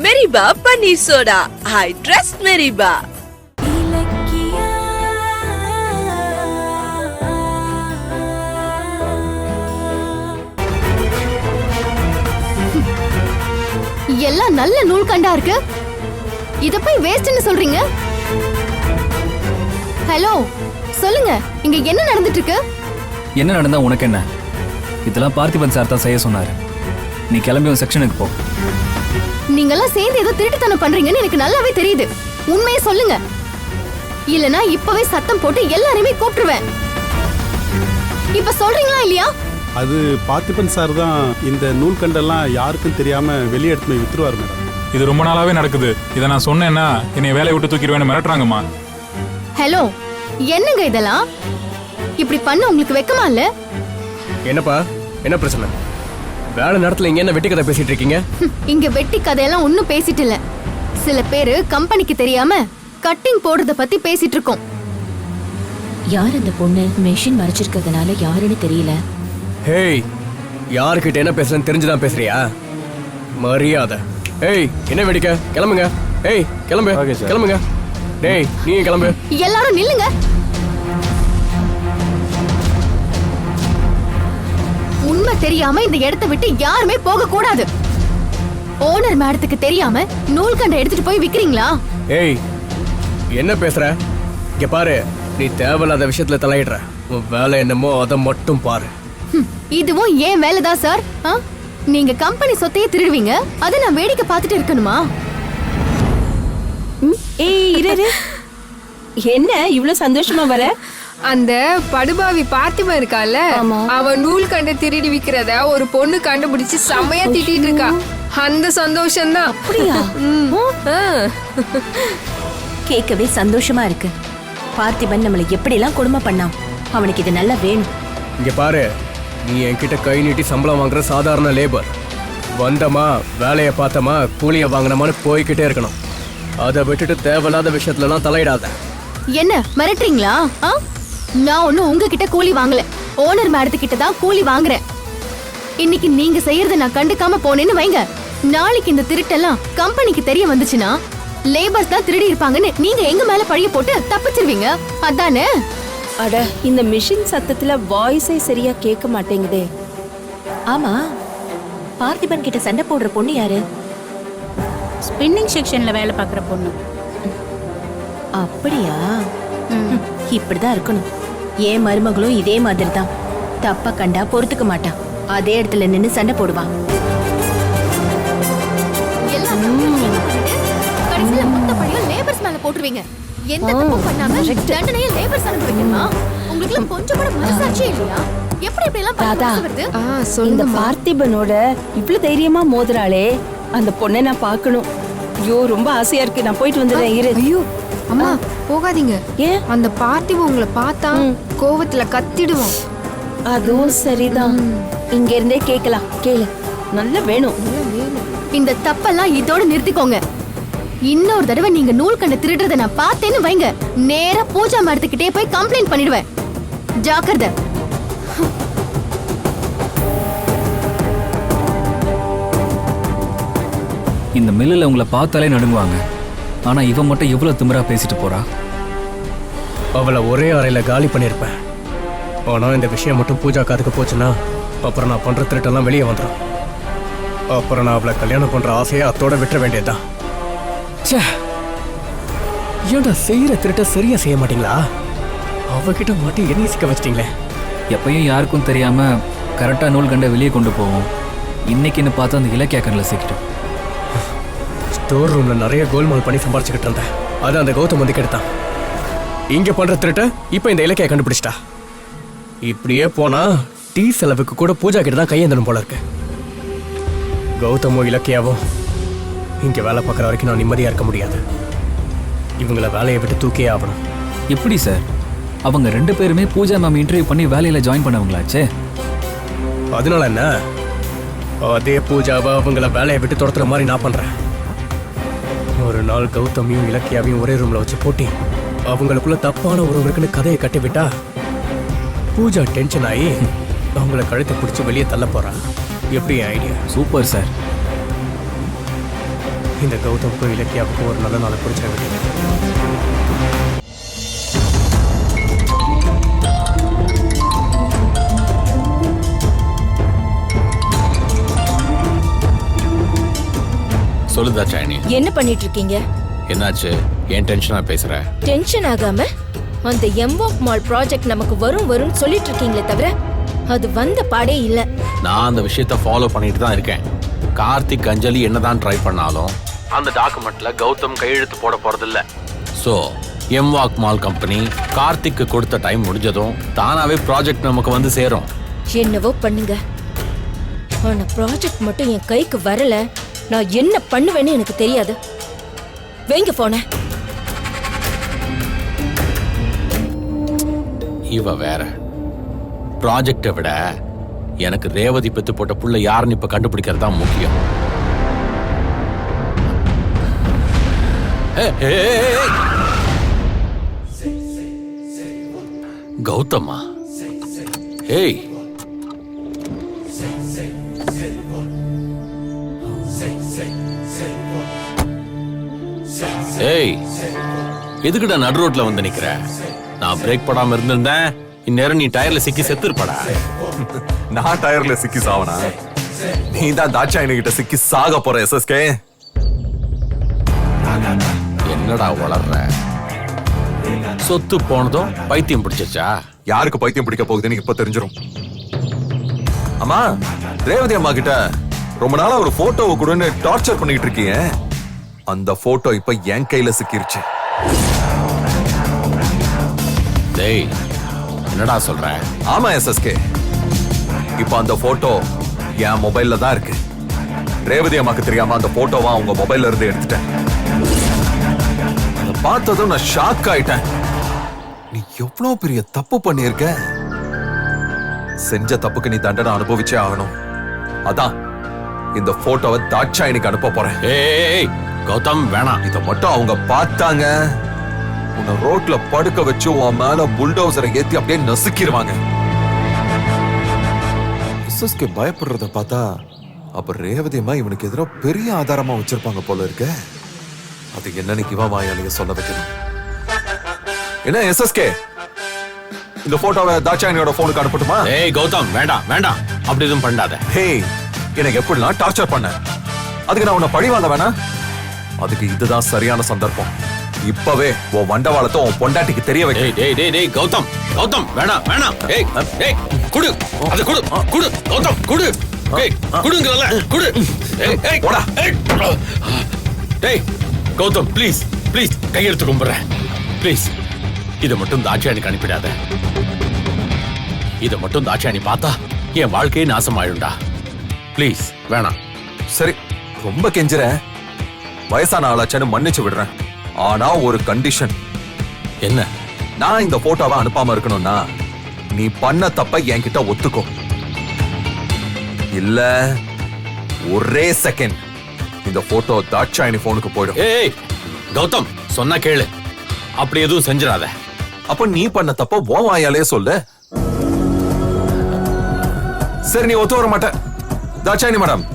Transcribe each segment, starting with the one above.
மெரிபா paneer soda. I trust மெரிபா. எல்லாம் நல்ல நூல் கண்டா இருக்கு. இத போய் வேஸ்ட்னு சொல்றீங்க? ஹலோ, சொல்லுங்க, இங்க என்ன நடந்துட்டு இருக்கு? என்ன நடந்தா உனக்கு என்ன? இதெல்லாம் பார்த்திபன் சார் தான் செய்ய சொன்னாரு. நீ கிளம்பி உன் செக்ஷனுக்கு போ. நீங்க எல்லாம் சேர்ந்து ஏதோ திருட்டுத்தனம் பண்றீங்கன்னு எனக்கு நல்லாவே தெரியுது. உண்மையை சொல்லுங்க, இல்லனா இப்பவே சத்தம் போட்டு எல்லாரையுமே கூப்பிட்டுருவேன். இப்ப சொல்றீங்களா இல்லையா? அது பார்த்திபன் சார் தான் இந்த நூல் கண்டெல்லாம் யாருக்கும் தெரியாம வெளியே எடுத்து போய் வித்துருவாரு மேடம். இது ரொம்ப நாளாவே நடக்குது. இதை நான் சொன்னேன்னா என்னை வேலையை விட்டு தூக்கிடுவேன்னு மிரட்டுறாங்கம்மா. ஹலோ, என்னங்க இதெல்லாம்? இப்படி பண்ண உங்களுக்கு வெக்கமா இல்ல? என்னப்பா, என்ன பிரச்சனை? வேலை நேரத்துல இங்க என்ன வெட்டி கதை பேசிட்டு இருக்கீங்க? இங்க வெட்டி கதையெல்லாம் ஒன்னும் பேசிட்டு இல்ல. சில பேரு கம்பெனிக்கு தெரியாம கட்டிங் போடுறத பத்தி பேசிட்டு இருக்கோம். யார் அந்த பொண்ணு? மெஷின் மறைச்சிருக்கிறதுனால யாருன்னு தெரியல. ஹேய், யாருக்கிட்ட என்ன பேசுறேன்னு தெரிஞ்சுதான் பேசுறியா? மரியாதை. ஏய், என்ன வெடிக்க? கிளம்புங்க. ஏய், கிளம்பு. கிளம்புங்க. டேய், நீங்க கிளம்பு. எல்லாரும் நில்லுங்க. உண்மை தெரியாம இந்த இடத்தை விட்டு யாருமே போக கூடாது. ஓனர் மேடத்துக்கு தெரியாம நூல் கண்டை எடுத்துட்டு போய் விக்கிறீங்களா? ஏய், என்ன பேசுற? இங்க பாரு, நீ தேவையில்லாத விஷயத்துல தலையிடுற. உன் வேலை என்னமோ அதை மட்டும் பாரு. இதுவும் ஏன் வேலைதான் சார். நீங்க கம்பெனி சொத்தையே திருடுவீங்க, அதை நான் வேடிக்கை பார்த்துட்டு இருக்கணுமா? ஏய் இரு, என்ன இவ்வளவு சந்தோஷமா வர? அந்த படுபாவி பார்த்திபன் இருக்கால, அவன் நூல் கண்டு திருடி விக்கிறத ஒரு பொண்ணு கண்டுபிடிச்சு செம்மையா திட்டிட்டு இருக்கா. அந்த சந்தோஷம் தான். அப்படியா? கேட்கவே சந்தோஷமா இருக்கு. பார்த்திபன் நம்மளை எப்படி எல்லாம் கொடுமை பண்ணான். அவனுக்கு இது நல்லா வேணும். இங்க பாரு, நீ என்கிட்ட கை நீட்டி சம்பளம் வாங்குற சாதாரண லேபர். வந்தமா, வேலையை பார்த்தமா, கூலியை வாங்கினமான்னு போய்கிட்டே இருக்கணும். அதை விட்டுட்டு தேவையில்லாத விஷயத்துலலாம் தலையிடாத. என்ன மிரட்டுறீங்களா? நான் ஒன்னும் உங்ககிட்ட கூலி வாங்கல, ஓனர் மேடத்துக்கிட்ட தான் கூலி வாங்குறேன். இன்னைக்கு நீங்க செய்யறத நான் கண்டுக்காம போனேன்னு வைங்க, நாளைக்கு இந்த திருட்டெல்லாம் கம்பெனிக்கு தெரிய வந்துச்சுன்னா லேபர்ஸ் தான் திருடி இருப்பாங்கன்னு நீங்க எங்க மேல பழிய போட்டு தப்பிச்சிருவீங்க. அதானே? அட, இந்த மிஷின் சத்தத்துல வாய்ஸே சரியா கேட்க மாட்டேங்குதே. ஆமா, பார்த்திபன் கிட்ட சண்டை போடுற பொண்ணு யாரு? ஸ்பின்னிங் செக்ஷன்ல வேலை பார்க்குற பொண்ணு. அப்படியா? இப்படிதான் இருக்கணும். ஏன் மருமகளும் இதே மாதிரி தான். தப்ப கண்டா பொறுத்துக்க மாட்டான். அதே இடத்துல நின்னு சண்டை போடுவான். கடைசில மொத்த பழியும் லேபர்ஸ் மேல போட்டுருவீங்க. எந்த தப்பும் பண்ணாம தண்டனையை லேபர்ஸ் அனுபவிக்கணுமா? உங்களுக்கு கொஞ்சம் கூட மனசாட்சி இல்லையா? எப்படி இப்படி எல்லாம் வருது? இந்த பார்த்திபனோட இவ்வளவு தைரியமா மோதுறாளே, அந்த பொண்ணை நான் பார்க்கணும். ஐயோ, ரொம்ப ஆசையா இருக்கு. நான் போயிட்டு வந்துடுறேன். இரு. ஐயோ அம்மா, போகாதீங்க. ஏன்? அந்த பார்த்திபன் உங்களை பார்த்தா கோவத்துல கத்திடுவான். அதுவும் சரிதான். இங்க இருந்தே கேக்கலாம். கேளு, நல்லா வேணும். இந்த தப்பெல்லாம் இதோட நிறுத்திக்கோங்க. இன்னொரு தடவை நீங்க நூல் கண்டு திருடுறத நான் பார்த்தேன்னு வைங்க, நேரா பூஜா மரத்துக்கிட்டே போய் கம்ப்ளைண்ட் பண்ணிடுவேன். ஜாக்கிரதை. இந்த மில்லுல உங்களை பார்த்தாலே நடுங்குவாங்க. ஆனா இவன் மட்டும் எவ்வளவு திமிரா பேசிட்டு போறா. அவளை ஒரே அறையில காலி பண்ணிருப்பேன். ஆனா இந்த விஷயம் மட்டும் பூஜா காதுக்கு போச்சுன்னா அப்புறம் நான் பண்ற திருட்டெல்லாம் வெளியே வந்துடும். அப்புறம் நான் அவளை கல்யாணம் பண்ற ஆசையை அத்தோட விட்டுற வேண்டியதுதான். ஏன்டா செய்யற திருட்ட சரியா செய்ய மாட்டீங்களா? அவகிட்ட மாட்டி என்ன சிக்க வச்சிட்டீங்களே. எப்பயும் யாருக்கும் தெரியாம கரெக்டா நூல் கண்டை வெளியே கொண்டு போவோம். இன்னைக்குன்னு பார்த்து அந்த இலக்கிய கண்ணில் சிக்கிட்டோம். ஸ்டோர் ரூம்ல நிறைய கோல்மால் பண்ணி சம்பாரிச்சுக்கிட்டு இருந்தேன். அது அந்த கௌதம் வந்து கெடுத்தான். இங்க பண்ற திருட்ட இப்ப இந்த இலக்கிய கண்டுபிடிச்சிட்டா. இப்படியே போனா டீ செலவுக்கு கூட பூஜா கிட்ட தான் கையேந்தணும் போல இருக்கு. கௌதமும் இலக்கியாவும் இங்க வேலை பார்க்குற வரைக்கும் நான் நிம்மதியா இருக்க முடியாது. இவங்களை வேலையை விட்டு தூக்கியே ஆகணும். எப்படி சார்? அவங்க 2 பேருமே பூஜா மேம் இன்டர்வியூ பண்ணி வேலையில ஜாயின் பண்ணவங்களாச்சே. அதனால என்ன? அதே பூஜாவை அவங்கள வேலையை விட்டு துரத்துற மாதிரி நான் பண்றேன். ஒரு நாள் கௌதமியும் இலக்கியாவையும் ஒரே ரூம்ல வச்சு போட்டி அவங்களுக்குள்ள தப்பான ஒருவருக்குன்னு கதையை கட்டி விட்டா பூஜா டென்ஷன் ஆகி அவங்கள கழுத்தை பிடிச்சி வெளியே தள்ள போறா. எப்படி ஐடியா? Super sir. இந்த கௌதமுக்கும் இலக்கியாவுக்கும் ஒரு நல்ல நாளை குறிச்சா சொல்லுதா சாயனி, என்ன பண்ணிட்டு இருக்கீங்க? என்னாச்சு? ஏன் டென்ஷனா பேசுற? டென்ஷன் ஆகாம அந்த எம்வாக் மால் ப்ராஜெக்ட் நமக்கு வரும் சொல்லிட்டு இருக்கீங்களே தவிர அது வந்த பாடே இல்ல. நான் அந்த விஷயத்த ஃபாலோ பண்ணிட்டு தான் இருக்கேன். கார்த்திக் அஞ்சலி என்னதான் ட்ரை பண்ணாலும் அந்த டாக்குமெண்ட்ல கௌதம் கையெழுத்து போட போறதில்ல. ஸோ எம்வாக் மால் கம்பெனி கார்த்திக்கு கொடுத்த டைம் முடிஞ்சதும் தானாவே ப்ராஜெக்ட் நமக்கு வந்து சேரும். என்னவோ பண்ணுங்க, ஆனா ப்ராஜெக்ட் மட்டும் என் கைக்கு வரல, நான் என்ன பண்ணுவேன்னு எனக்கு தெரியாது. வைங்க போன. இவ வேற. ப்ராஜெக்டை விட எனக்கு ரேவதி பெத்து போட்ட புள்ள யாருன்னு இப்ப கண்டுபிடிக்கிறது தான் முக்கியம். கௌதமா, ஏய் ஏய், எதுக்குடா நடு ரோட்ல வந்து நிக்கிற? நான் பிரேக் போடாம இருந்திருந்தேன், இந்நேரம் நீ டயர்ல சிக்கி செத்துருப்படா. நான் டயர்ல சிக்கி சாவனா? நீ தான் தாட்சாயணி கிட்ட சிக்கி சாக போற எஸ்எஸ்கே. என்னடா வளர்ற? சொத்து போனதும் பைத்தியம் பிடிச்சா? யாருக்கு பைத்தியம் பிடிக்க போகுதுன்னு இப்ப தெரிஞ்சிடும். அம்மா, ரேவதி அம்மா கிட்ட ரொம்ப நாளா ஒரு போட்டோவை கூடன்னு டார்ச்சர் பண்ணிட்டு இருக்கீங்க. அந்த போட்டோ இப்ப என் கையில சிக்கிருச்சு. டேய், என்னடா சொல்ற? ஆமா எஸ்எஸ்கே, இப்ப அந்த போட்டோ என் மொபைல்ல தான் இருக்கு. ரேவதி அம்மாக்கு தெரியாம அந்த போட்டோவா உங்க மொபைல்ல இருந்து எடுத்துட்டேன். அதை பார்த்ததும் நான் ஷாக் ஆயிட்டேன். நீ எவ்வளவு பெரிய தப்பு பண்ணிருக்க. செஞ்ச தப்புக்கு நீ தண்டனை அனுபவிச்சே ஆகணும். அதான் இந்த போட்டோவை தாட்சாயணிக்கு அனுப்ப போறேன். ஏய் கௌதம், வேணாம். இத மட்டும் அவங்க பார்த்தாங்க, உன்னை ரோட்ல படுக்க வச்சு உன் மேல புல்டோசரை ஏத்தி அப்படியே நசுக்கிடுவாங்க. எஸ்எஸ்கே பயப்படுறத பார்த்தா அப்ப ரேவதி அம்மா இவனுக்கு எதிராக பெரிய ஆதாரமா வச்சிருப்பாங்க போல இருக்க. அது என்னன்னு இவன் வாயாலேயே சொல்ல வைக்கணும். என்ன எஸ்எஸ்கே, இந்த போட்டோவை தாட்சாயணியோட போனுக்கு அனுப்பட்டுமா? ஏய் கௌதம், வேண்டாம் வேண்டாம், அப்படி எதுவும் பண்ணாத. ஹேய், எனக்கு எப்படிலாம் டார்ச்சர் பண்ண, அதுக்கு நான் உன்னை பழி வாங்க வேணா? அதுக்கு இதுதான் சரியான சந்தர்ப்பம். இப்பவே உன் வண்டவாளத்தை உன் பொண்டாட்டிக்கு தெரிய வைக்க. டேய் டேய் டேய் கௌதம், கௌதம் வேணாம் வேணாம். ஏய் ஏய், குடு, அது குடு, குடு கௌதம், குடு. ஏய் குடுங்கறல, குடு. ஏய் ஏய் போடா. டேய் கௌதம், ப்ளீஸ் ப்ளீஸ், கையெடுத்து கும்பிடுறேன் ப்ளீஸ். இதை மட்டும் தாட்சாயணிக்கு அனுப்பிடாத. இதை மட்டும் தாட்சாயணி பார்த்தா என் வாழ்க்கையே நாசமாயிடும்டா. ப்ளீஸ் வேணாம். சரி, ரொம்ப கெஞ்சுறேன். வயசான ஆளாச்சன்னு மன்னிச்சு விடுறேன். ஆனா ஒரு கண்டிஷன். என்ன? நான் இந்த போட்டோவை அனுப்பாம இருக்கணும்னா நீ பண்ண தப்ப என்கிட்ட ஒத்துக்கோ. இல்ல ஒரே செகண்ட் இந்த போட்டோ தாட்சாயணி போனுக்கு போயிடும். ஏய் கௌதம், சொன்னா கேளு, அப்படி எதுவும் செஞ்சிடாத. அப்ப நீ பண்ண தப்ப உன் வாயாலே சொல்லு. சரி, நீ ஒத்து வர மாட்ட. தாட்சாயணி மேடம்,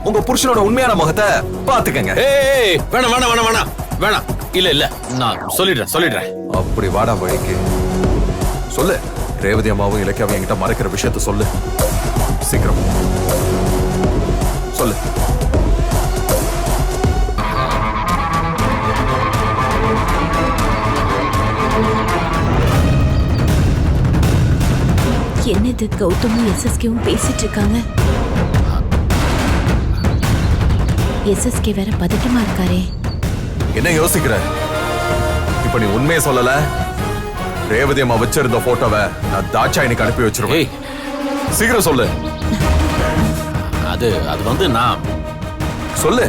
உங்க புருஷனோட உண்மையான முகத்தை பாத்துக்கங்க. ஏய் வேணாம் வேணாம் வேணாம் வேணாம் வேணாம். இல்ல இல்ல, நான் சொல்லிடுறேன். அப்படி வாடா வழிக்கு சொல்லு. ரேவதி அம்மாவும் இலக்கியாவும் என்கிட்ட மறைக்கிற விஷயத்த சொல்லு. சீக்கிரம் சொல்லு. என்னது கௌதமும் எஸ்எஸ்கேவும் பேசிட்டு இருக்காங்க? எஸ்எஸ்கே வேற பதட்டமா இருக்காரே. என்ன யோசிக்கிற? இப்ப நீ உண்மையை சொல்லல, ரேவதி அம்மா வச்சிருந்த போட்டோவை நான் தாட்சாயணிக்கு அனுப்பி வச்சிருவேன். சீக்கிரம் சொல்லு. அது வந்து நான் சொல்லு.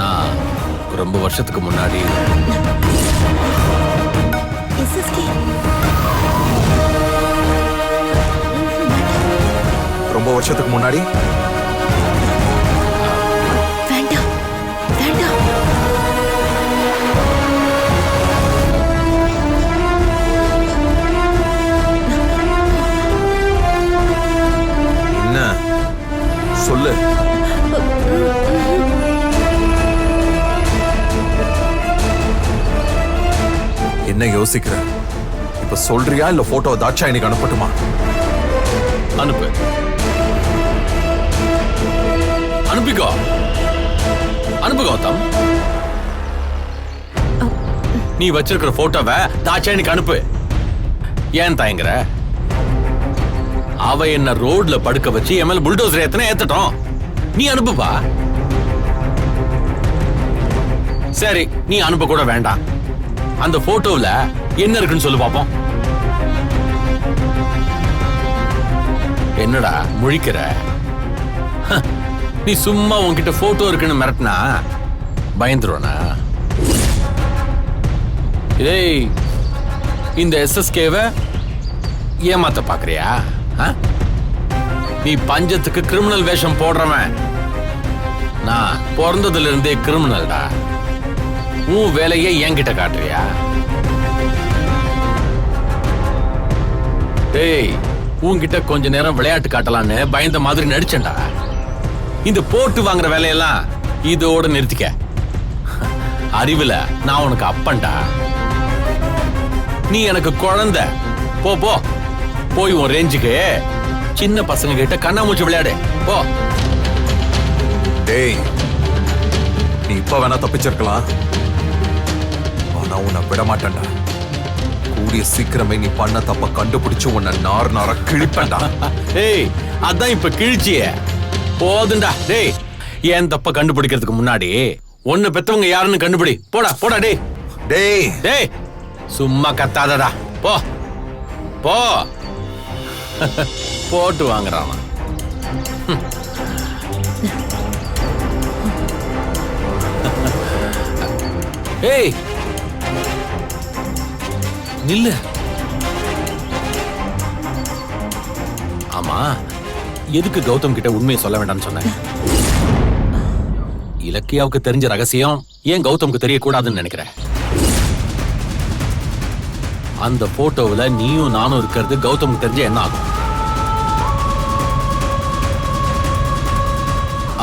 நான் ரொம்ப வருஷத்துக்கு முன்னாடி ரொம்ப வருஷத்துக்கு முன்னாடி வேண்டாம் வேண்டாம். என்ன சொல்லு. யோசிக்கிற? இப்ப சொல்றியா இல்ல போட்டோ தாட்சாயணிக்கு அனுப்பட்டுமா? அனுப்பு, அனுப்பிக்கோ, அனுப்பு கௌதம். நீ வச்சிருக்கிற போட்டோவை தாட்சாயணிக்கு அனுப்பு. ஏன் தயங்குற? அவ என்ன ரோட்ல படுக்க வச்சு என் மேல புல்டோசர் ஏத்தட்டும். நீ அனுப்புப்பா. சரி, நீ அனுப்ப கூட வேண்டாம். அந்த போட்டோல என்ன இருக்குன்னு சொல்லு பாப்போம். என்னடா முழிக்கிற? நீ சும்மா உன்கிட்ட போட்டோ இருக்குன்னு மிரட்டினா பயந்துருவனா? ஏய், இந்த SSKவை ஏமாத்த பாக்குறியா? நீ பஞ்சத்துக்கு கிரிமினல் வேஷம் போடுறவன். நான் பிறந்ததுல இருந்தே கிரிமினல்டா. உன் வேலையை என்கிட்ட காட்டுறியா? டேய், உன்கிட்ட கொஞ்ச நேரம் விளையாட்டு காட்டலான்னு பயந்த மாதிரி நடிச்சேன்டா. இந்த போட்டு வாங்குற வேலையெல்லாம் இதோட நிறுத்திக்க. அறிவுல நான் உனக்கு அப்பன்டா. நீ எனக்கு குழந்தை. போ போ, போய் உன் ரேஞ்சுக்கு சின்ன பசங்க கிட்ட கண்ணாமூச்சி விளையாடு போ. டேய், நீ இப்ப வேணா தப்பிச்சிருக்கலாம், ஆனா உன்னை விட மாட்டேன்டா. கூடிய சீக்கிரமே நீ பண்ண தப்ப கண்டுபிடிச்சு உன்னை நார கிழிப்பேன்டா. ஏய், அதான் இப்ப கிழிச்சியே போதுண்டா. டேய், ஏன் தப்ப கண்டுபிடிக்கிறதுக்கு முன்னாடி உன்னை பெத்தவங்க யாருன்னு கண்டுபிடி. போடா போடா. டேய் டேய் டேய், சும்மா கத்தாதடா. போ போ. போட்டு வாங்குறான். ஏய் நில்லு. ஆமா, எதுக்கு கௌதம் கிட்ட உண்மையை சொல்ல வேண்டாம்னு சொன்ன? இலக்கியாவுக்கு தெரிஞ்ச ரகசியம் ஏன் கௌதம்க்கு தெரியக்கூடாதுன்னு நினைக்கிறேன்? அந்த போட்டோவில் நீயும் நானும் இருக்கிறது கௌதம்க்கு தெரிஞ்ச என்ன ஆகும்?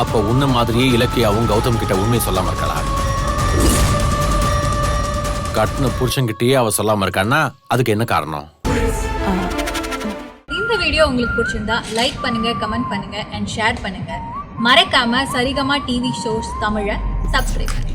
அப்ப உன்ன மாதிரியே இலக்கியாவும் கௌதம் கிட்ட உண்மை சொல்லாம இருக்கலாம். கட்டின புருஷன்கிட்டயே அவ சொல்லாம இருக்கான்னா அதுக்கு என்ன காரணம்? இந்த வீடியோ உங்களுக்கு பிடிச்சிருந்தா லைக் பண்ணுங்க, கமெண்ட் பண்ணுங்க அண்ட் ஷேர் பண்ணுங்க. மறக்காம சரிகமா டிவி ஷோஸ் தமிழை சப்ஸ்கிரைப் பண்ணுங்க.